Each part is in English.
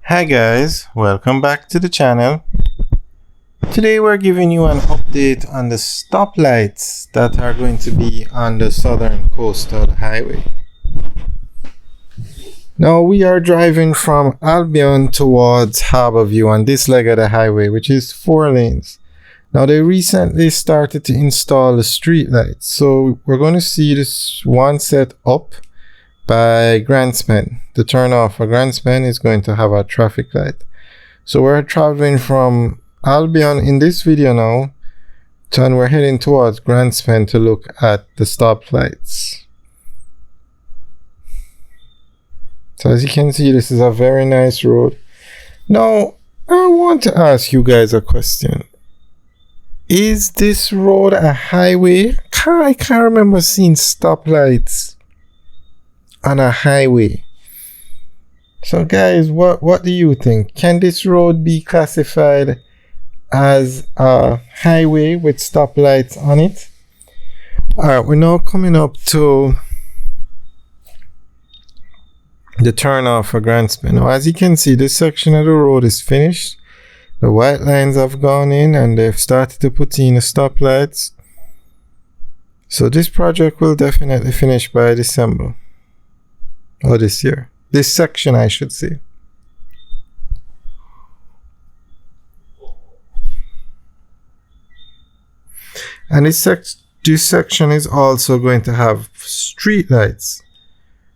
Hi guys, welcome back to the channel. Today we're giving you an update on the stoplights that are going to be on the Southern Coastal Highway. Now we are driving from Albion towards Harborview on this leg of the highway, which is 4 lanes. Now they recently started to install the street lights, so we're going to see this one set up by Grandspan. The turn off for Grandspan is going to have a traffic light. So we're traveling from Albion in this video now, and we're heading towards Grandspan to look at the stoplights. So as you can see, this is a very nice road. Now, I want to ask you guys a question. Is this road a highway? I can't remember seeing stoplights on a highway. So guys, what do you think? Can this road be classified as a highway with stoplights on it? Alright, we're now coming up to the turn off for Grandspan. Now as you can see, this section of the road is finished. The white lines have gone in and they've started to put in the stoplights. So this project will definitely finish by December. Or this year. This section, I should say. And this section is also going to have street lights.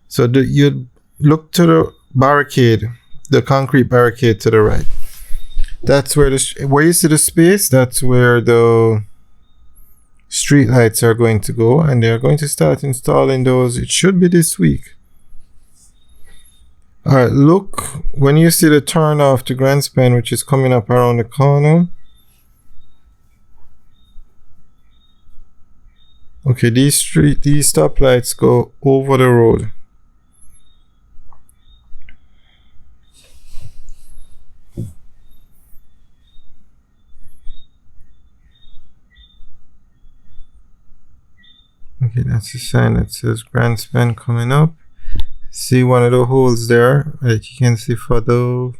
So you look to the barricade, the concrete barricade to the right. That's where where you see the space, that's where the street lights are going to go, and they're going to start installing those. It should be this week. Alright, look, when you see the turn off to Grandspan, which is coming up around the corner. Okay, these stoplights go over the road. Okay, that's a sign that says Grandspan coming up. See one of the holes there, like you can see for the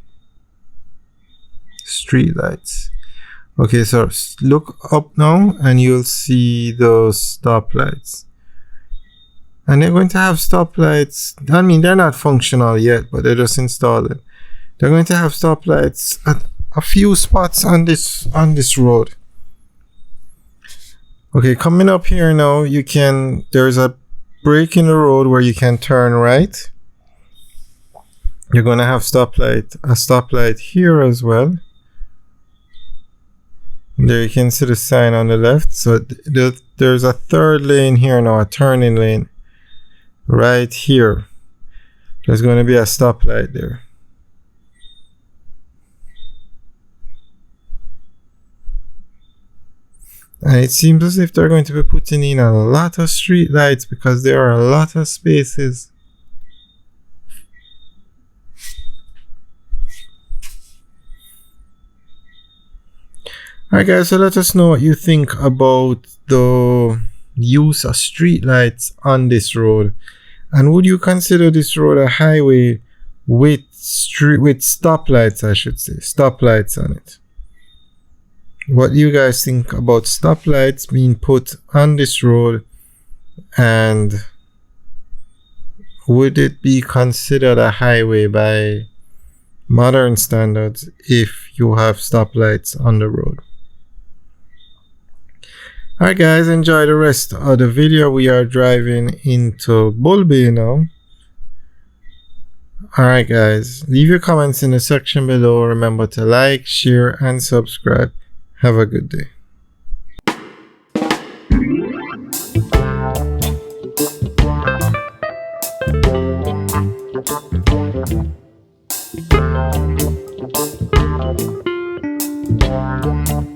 street lights. Okay, so look up now and you'll see those stoplights. And they're going to have stoplights. I mean, they're not functional yet, but they're just installed. They're going to have stoplights at a few spots on this road. Okay, coming up here now, there's a break in the road where you can turn right. You're going to have a stoplight here as well. And there you can see the sign on the left. So there's a third lane here now, a turning lane right here. There's going to be a stoplight there. And it seems as if they're going to be putting in a lot of street lights because there are a lot of spaces. Alright guys, so let us know what you think about the use of street lights on this road. And would you consider this road a highway with stoplights, I should say, stoplights on it? What do you guys think about stoplights being put on this road, and would it be considered a highway by modern standards if you have stoplights on the road? Alright guys, enjoy the rest of the video. We are driving into Bull Bay now. Alright guys, leave your comments in the section below. Remember to like, share and subscribe. Have a good day. Yeah.